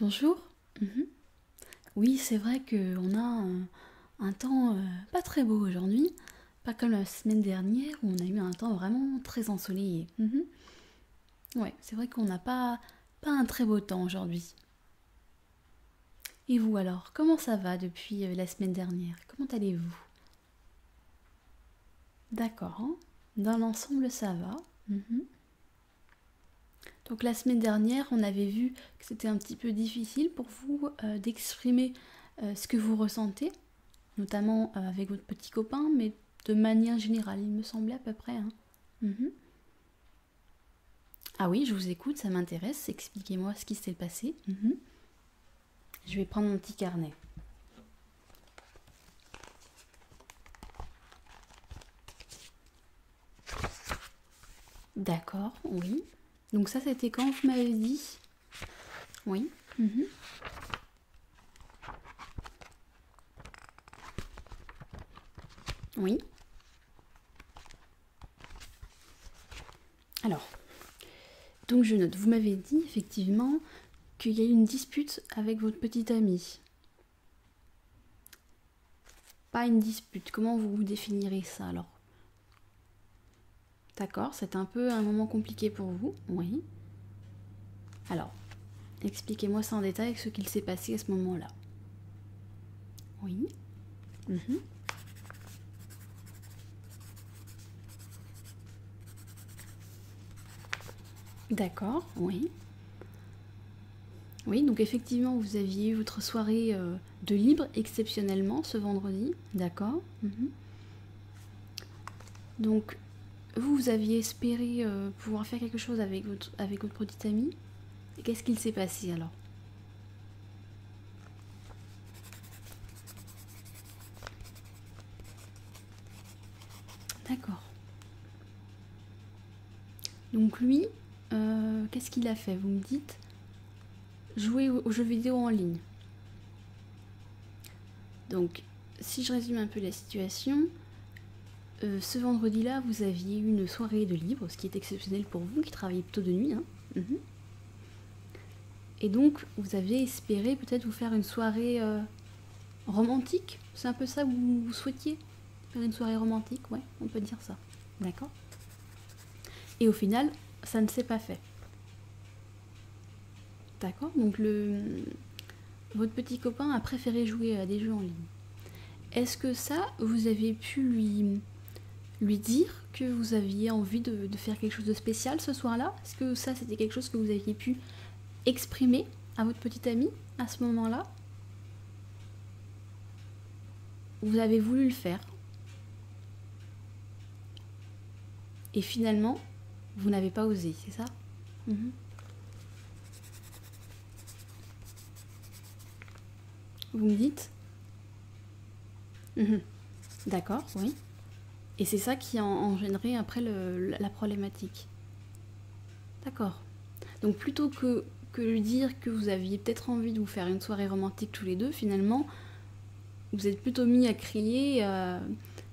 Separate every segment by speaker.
Speaker 1: Bonjour. Mhm. Oui, c'est vrai qu'on a un temps pas très beau aujourd'hui, pas comme la semaine dernière où on a eu un temps vraiment très ensoleillé. Mhm. Ouais, c'est vrai qu'on n'a pas un très beau temps aujourd'hui. Et vous alors, comment ça va depuis la semaine dernière? Comment allez-vous? D'accord, hein. Dans l'ensemble, ça va. Mhm. Donc la semaine dernière, on avait vu que c'était un petit peu difficile pour vous d'exprimer ce que vous ressentez, notamment avec votre petit copain, mais de manière générale, il me semblait à peu près, hein. Mhm. Ah oui, je vous écoute, ça m'intéresse. Expliquez-moi ce qui s'est passé. Mhm. Je vais prendre mon petit carnet. D'accord, oui. Donc ça, c'était quand vous m'avez dit? Oui. Mhm. Oui. Alors, donc je note, vous m'avez dit effectivement qu'il y a eu une dispute avec votre petite amie. Pas une dispute, comment vous définirez ça alors? D'accord, c'est un peu un moment compliqué pour vous, oui. Alors, expliquez-moi ça en détail ce qu'il s'est passé à ce moment-là. Oui. Mhm. D'accord, oui. Oui, donc effectivement, vous aviez eu votre soirée de libre exceptionnellement ce vendredi. D'accord. Mhm. Donc, vous aviez espéré pouvoir faire quelque chose avec votre petite amie. Et qu'est-ce qu'il s'est passé alors? D'accord. Donc lui, qu'est-ce qu'il a fait? Vous me dites jouer aux jeux vidéo en ligne. Donc, si je résume un peu la situation, ce vendredi-là, vous aviez eu une soirée de libre, ce qui est exceptionnel pour vous, qui travaillez plutôt de nuit, hein. Mhm. Et donc, vous aviez espéré peut-être vous faire une soirée romantique. C'est un peu ça que vous souhaitiez? Faire une soirée romantique, ouais, on peut dire ça. D'accord. Et au final, ça ne s'est pas fait. D'accord. Donc, votre petit copain a préféré jouer à des jeux en ligne. Est-ce que ça, vous avez pu lui dire que vous aviez envie de faire quelque chose de spécial ce soir-là? Est-ce que ça, c'était quelque chose que vous aviez pu exprimer à votre petite amie à ce moment-là? Vous avez voulu le faire. Et finalement, vous n'avez pas osé, c'est ça? Mhm. Vous me dites? Mhm. D'accord, oui. Et c'est ça qui a engendré après la problématique. D'accord. Donc plutôt que lui dire que vous aviez peut-être envie de vous faire une soirée romantique tous les deux, finalement, vous êtes plutôt mis à crier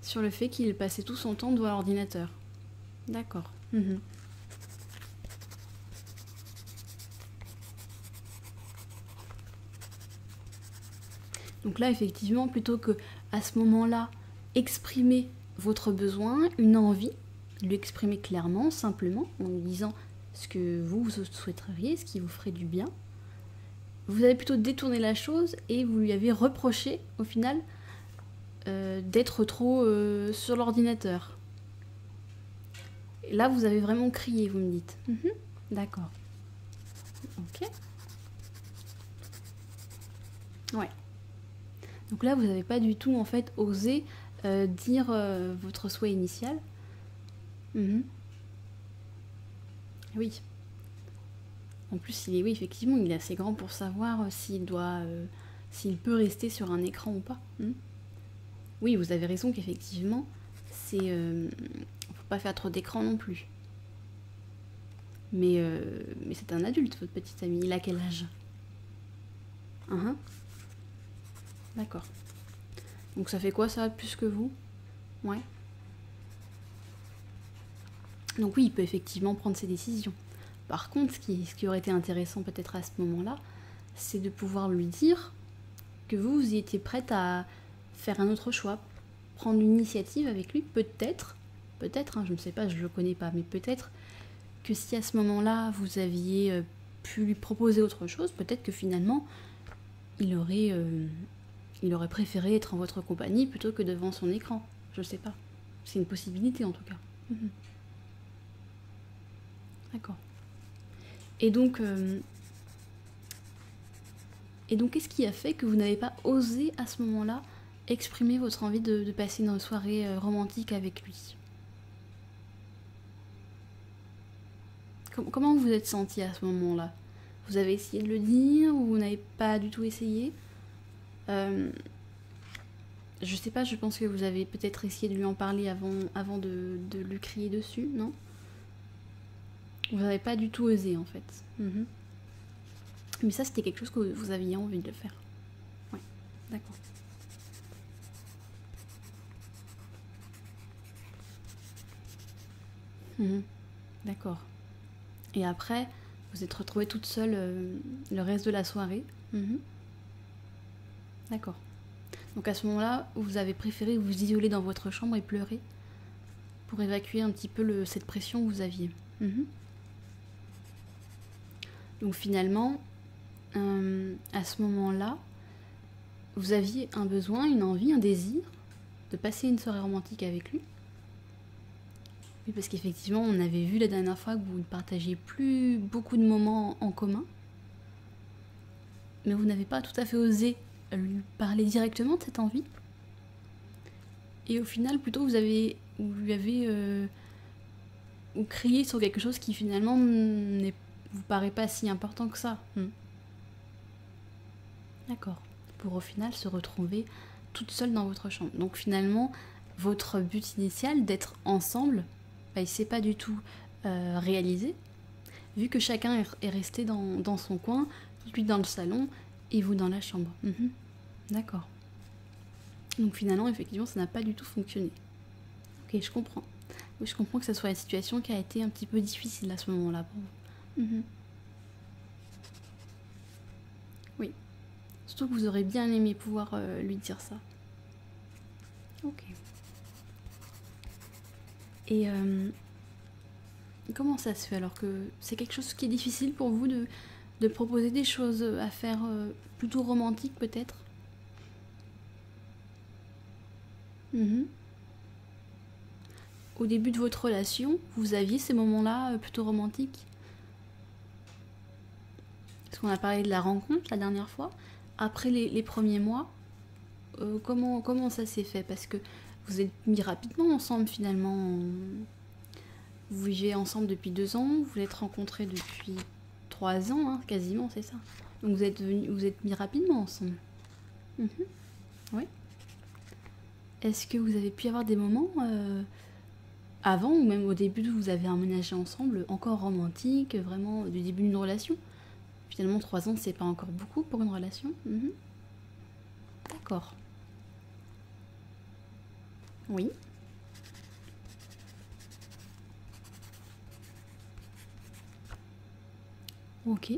Speaker 1: sur le fait qu'il passait tout son temps devant l'ordinateur. D'accord. Mhm. Donc là, effectivement, plutôt que à ce moment-là, exprimer votre besoin, une envie, lui exprimer clairement, simplement, en lui disant ce que vous souhaiteriez, ce qui vous ferait du bien, vous avez plutôt détourné la chose et vous lui avez reproché, au final, d'être trop sur l'ordinateur. Et là, vous avez vraiment crié, vous me dites. Mhm. D'accord. Ok. Ouais. Donc là, vous n'avez pas du tout, en fait, osé dire votre souhait initial. Mhm. Oui. En plus, oui, effectivement, il est assez grand pour savoir s'il peut rester sur un écran ou pas. Hmm. Oui, vous avez raison qu'effectivement, faut pas faire trop d'écran non plus. Mais c'est un adulte, votre petit ami. Il a quel âge? Uhum. D'accord. Donc ça fait quoi ça, plus que vous? Ouais. Donc oui, il peut effectivement prendre ses décisions. Par contre, ce qui aurait été intéressant peut-être à ce moment-là, c'est de pouvoir lui dire que vous y étiez prête à faire un autre choix, prendre l'initiative avec lui, peut-être, hein, je ne sais pas, je ne le connais pas, mais peut-être que si à ce moment-là, vous aviez pu lui proposer autre chose, peut-être que finalement, il aurait préféré être en votre compagnie plutôt que devant son écran. Je ne sais pas. C'est une possibilité en tout cas. D'accord. Et donc, qu'est-ce qui a fait que vous n'avez pas osé à ce moment-là exprimer votre envie de passer une soirée romantique avec lui? Comment vous êtes senti à ce moment-là? Vous avez essayé de le dire ou vous n'avez pas du tout essayé? Je sais pas, je pense que vous avez peut-être essayé de lui en parler avant de lui crier dessus, non? Vous n'avez pas du tout osé en fait. Mais ça, c'était quelque chose que vous aviez envie de le faire. Ouais, d'accord. D'accord. Et après, vous êtes retrouvée toute seule le reste de la soirée. D'accord. Donc à ce moment-là, vous avez préféré vous isoler dans votre chambre et pleurer pour évacuer un petit peu cette pression que vous aviez. Donc finalement, à ce moment-là, vous aviez un besoin, une envie, un désir de passer une soirée romantique avec lui. Oui, parce qu'effectivement, on avait vu la dernière fois que vous ne partagiez plus beaucoup de moments en commun. Mais vous n'avez pas tout à fait osé lui parler directement de cette envie. Et au final, plutôt, vous lui avez crié sur quelque chose qui finalement ne vous paraît pas si important que ça. D'accord. Pour au final se retrouver toute seule dans votre chambre. Donc finalement, votre but initial d'être ensemble, il ne s'est pas du tout réalisé, vu que chacun est resté dans son coin, lui dans le salon et vous dans la chambre. D'accord. Donc finalement, effectivement, ça n'a pas du tout fonctionné. Ok, je comprends. Oui, je comprends que ce soit une situation qui a été un petit peu difficile à ce moment-là pour vous. Oui. Surtout que vous aurez bien aimé pouvoir lui dire ça. Ok. Et comment ça se fait alors que c'est quelque chose qui est difficile pour vous de proposer des choses à faire plutôt romantiques peut-être? Au début de votre relation, vous aviez ces moments-là plutôt romantiques? Parce qu'on a parlé de la rencontre la dernière fois. Après les premiers mois, comment ça s'est fait? Parce que vous êtes mis rapidement ensemble finalement. Vous vivez ensemble depuis 2 ans, vous vous êtes rencontrés depuis 3 ans, hein, quasiment, c'est ça. Donc vous êtes mis rapidement ensemble. Oui. Est-ce que vous avez pu avoir des moments avant ou même au début où vous avez emménagé ensemble, encore romantique, vraiment du début d'une relation? Finalement, 3 ans, c'est pas encore beaucoup pour une relation. D'accord. Oui. Ok.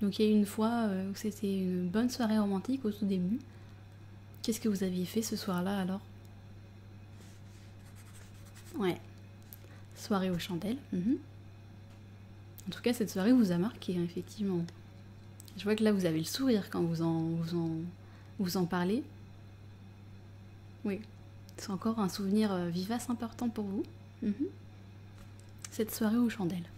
Speaker 1: Donc il y a eu une fois où c'était une bonne soirée romantique au tout début. Qu'est-ce que vous aviez fait ce soir-là alors? Ouais. Soirée aux chandelles. En tout cas, cette soirée vous a marqué, hein, effectivement. Je vois que là, vous avez le sourire quand vous en parlez. Oui. C'est encore un souvenir vivace important pour vous. Cette soirée aux chandelles.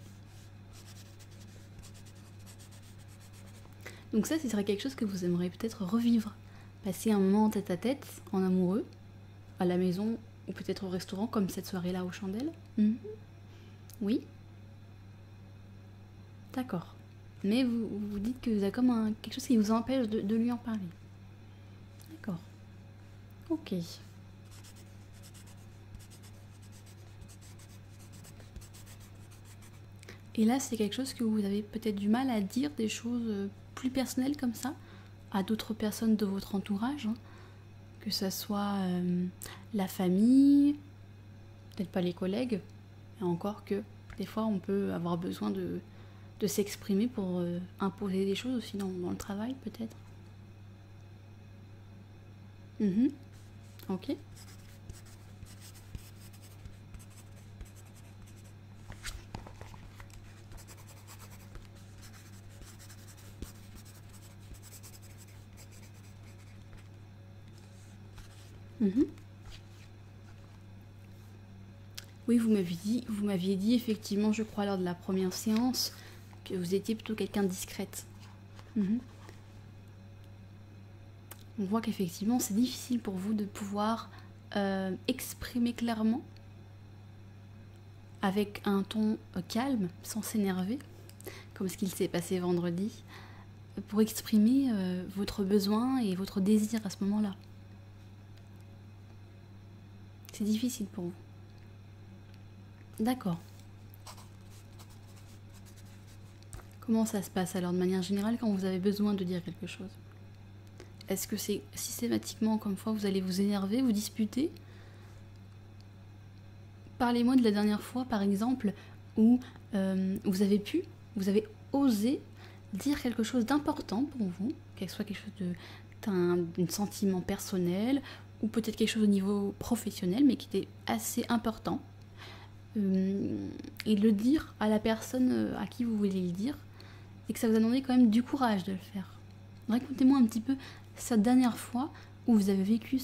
Speaker 1: Donc ça, ce serait quelque chose que vous aimeriez peut-être revivre. Passer un moment tête à tête, en amoureux, à la maison ou peut-être au restaurant, comme cette soirée-là aux chandelles. Oui. D'accord. Mais vous dites que vous avez comme quelque chose qui vous empêche de lui en parler. D'accord. Ok. Et là, c'est quelque chose que vous avez peut-être du mal à dire, des choses plus personnelles comme ça, à d'autres personnes de votre entourage, hein, que ça soit la famille, peut-être pas les collègues, et encore que des fois on peut avoir besoin de de s'exprimer pour imposer des choses aussi dans le travail, peut-être. Ok. Oui, vous m'aviez dit effectivement, je crois, lors de la première séance, que vous étiez plutôt quelqu'un de discrète. On voit qu'effectivement, c'est difficile pour vous de pouvoir exprimer clairement, avec un ton calme, sans s'énerver, comme ce qu'il s'est passé vendredi, pour exprimer votre besoin et votre désir à ce moment-là. C'est difficile pour vous. D'accord. Comment ça se passe alors de manière générale quand vous avez besoin de dire quelque chose? Est-ce que c'est systématiquement comme fois vous allez vous énerver, vous disputer? Parlez-moi de la dernière fois par exemple où vous avez osé dire quelque chose d'important pour vous, que ce soit quelque chose d'un sentiment personnel ou peut-être quelque chose au niveau professionnel mais qui était assez important. Et le dire à la personne à qui vous voulez le dire, et que ça vous a demandé quand même du courage de le faire. Racontez-moi un petit peu cette dernière fois où vous avez vécu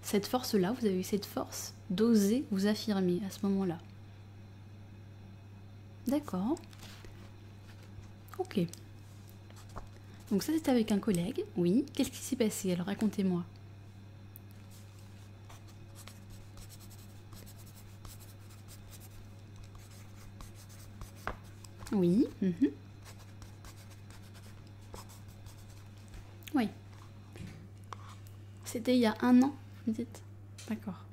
Speaker 1: cette force-là, vous avez eu cette force d'oser vous affirmer à ce moment-là. D'accord. Ok. Donc ça c'était avec un collègue, oui. Qu'est-ce qui s'est passé? Alors racontez-moi. Oui. Oui. C'était il y a 1 an, vous dites? D'accord.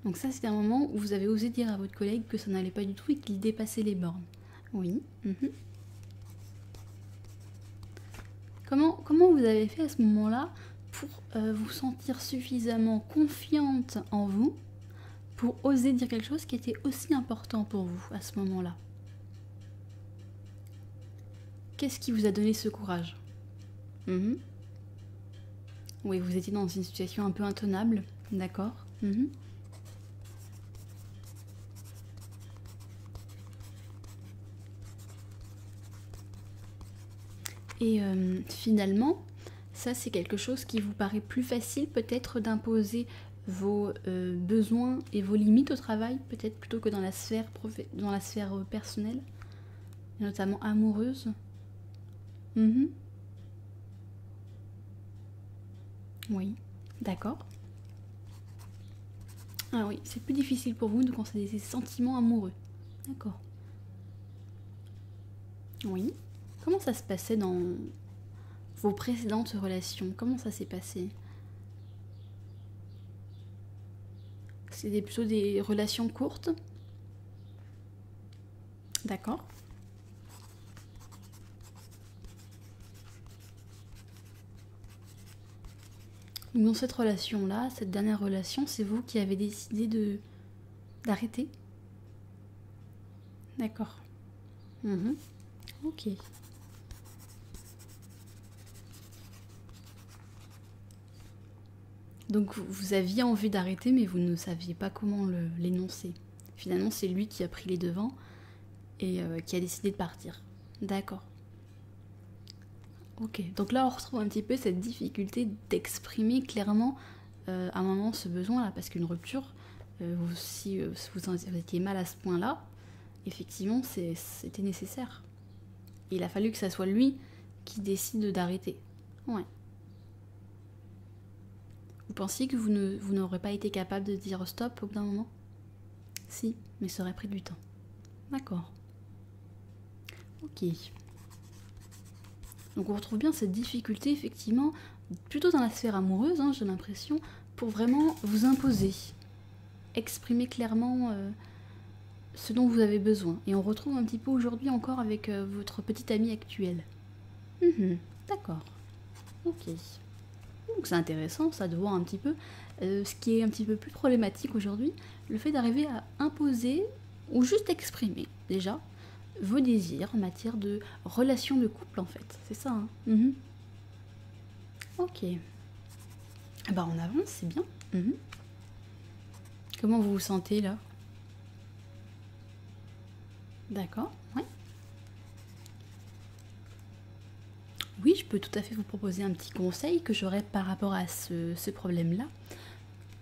Speaker 1: Donc ça, c'était un moment où vous avez osé dire à votre collègue que ça n'allait pas du tout et qu'il dépassait les bornes. Oui. Comment vous avez fait à ce moment-là pour vous sentir suffisamment confiante en vous pour oser dire quelque chose qui était aussi important pour vous à ce moment-là? Qu'est-ce qui vous a donné ce courage? Oui, vous étiez dans une situation un peu intenable, d'accord. Et finalement, ça c'est quelque chose qui vous paraît plus facile peut-être d'imposer vos besoins et vos limites au travail, peut-être plutôt que dans la sphère personnelle, notamment amoureuse. Oui, d'accord. Ah oui, c'est plus difficile pour vous de concéder ces sentiments amoureux. D'accord. Oui. Comment ça se passait dans vos précédentes relations? Comment ça s'est passé? C'était plutôt des relations courtes? D'accord. Dans cette relation-là, cette dernière relation, c'est vous qui avez décidé d'arrêter? D'accord. Ok. Donc vous aviez envie d'arrêter, mais vous ne saviez pas comment l'énoncer. Finalement, c'est lui qui a pris les devants et qui a décidé de partir. D'accord. Ok, donc là on retrouve un petit peu cette difficulté d'exprimer clairement à un moment ce besoin-là, parce qu'une rupture, si vous étiez mal à ce point-là, effectivement c'était nécessaire. Il a fallu que ça soit lui qui décide d'arrêter. Ouais. Vous pensiez que vous n'aurez pas été capable de dire stop au bout d'un moment? Si, mais ça aurait pris du temps. D'accord. Ok. Donc on retrouve bien cette difficulté, effectivement, plutôt dans la sphère amoureuse, j'ai l'impression, pour vraiment vous imposer, exprimer clairement ce dont vous avez besoin. Et on retrouve un petit peu aujourd'hui encore avec votre petite amie actuelle. D'accord. Ok. Donc c'est intéressant, ça, de voir un petit peu ce qui est un petit peu plus problématique aujourd'hui, le fait d'arriver à imposer ou juste exprimer, déjà, vos désirs en matière de relation de couple en fait. C'est ça, hein. Mhm. Ok. Bah on avance, c'est bien. Mhm. Comment vous vous sentez là? D'accord, ouais. Oui, je peux tout à fait vous proposer un petit conseil que j'aurais par rapport à ce problème-là.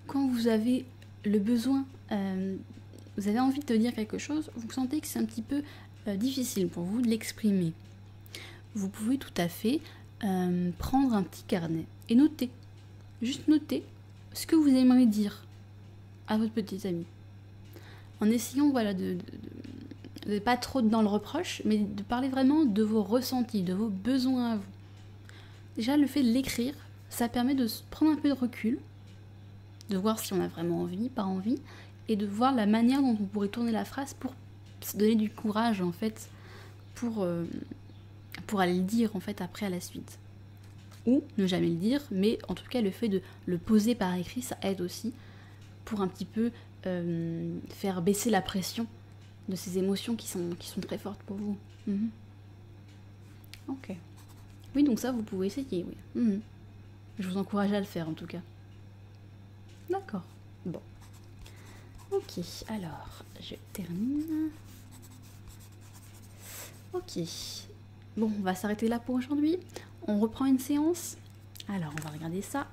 Speaker 1: Quand vous avez le besoin, vous avez envie de dire quelque chose, vous sentez que c'est un petit peu difficile pour vous de l'exprimer. Vous pouvez tout à fait prendre un petit carnet et noter, juste noter ce que vous aimeriez dire à votre petite amie. En essayant voilà, de pas trop dans le reproche, mais de parler vraiment de vos ressentis, de vos besoins à vous. Déjà, le fait de l'écrire, ça permet de prendre un peu de recul, de voir si on a vraiment envie, pas envie, et de voir la manière dont on pourrait tourner la phrase pour se donner du courage, en fait, pour aller le dire, en fait, après à la suite. Ou ne jamais le dire, mais en tout cas, le fait de le poser par écrit, ça aide aussi pour un petit peu faire baisser la pression de ces émotions qui sont très fortes pour vous. Mhm. Ok. Oui, donc ça, vous pouvez essayer, oui. Mhm. Je vous encourage à le faire, en tout cas. D'accord. Bon. Ok, alors, je termine. Ok. Bon, on va s'arrêter là pour aujourd'hui. On reprend une séance. Alors, on va regarder ça.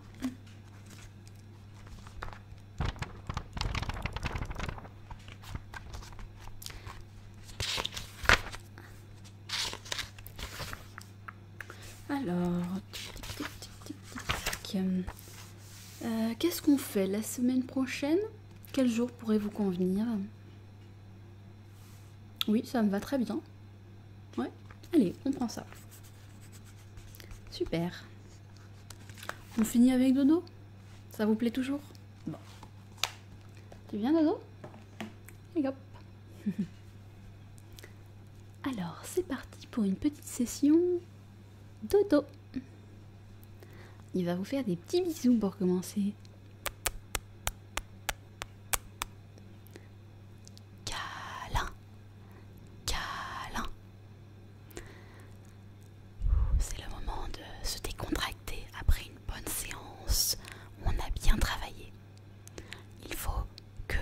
Speaker 1: Alors, qu'est-ce qu'on fait la semaine prochaine? Quel jour pourrait vous convenir? Oui, ça me va très bien. Ouais, allez, on prend ça. Super. On finit avec Dodo? Ça vous plaît toujours? Bon. Tu viens, Dodo? Et hop. Alors, c'est parti pour une petite session Dodo. Il va vous faire des petits bisous pour commencer. Câlin. Câlin. C'est le moment de se décontracter après une bonne séance où on a bien travaillé. Il faut que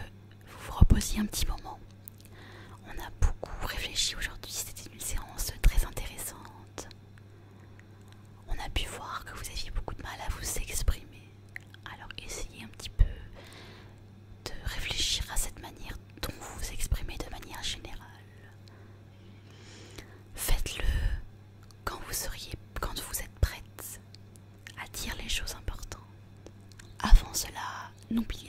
Speaker 1: vous vous reposiez un petit moment. On a beaucoup réfléchi aujourd'hui, c'était une séance très intéressante. On a pu voir que vous aviez beaucoup de mal à vous exprimer. Alors essayez un petit peu de réfléchir à cette manière dont vous vous exprimez de manière générale. Faites-le quand vous êtes prête à dire les choses importantes. Avant cela, n'oubliez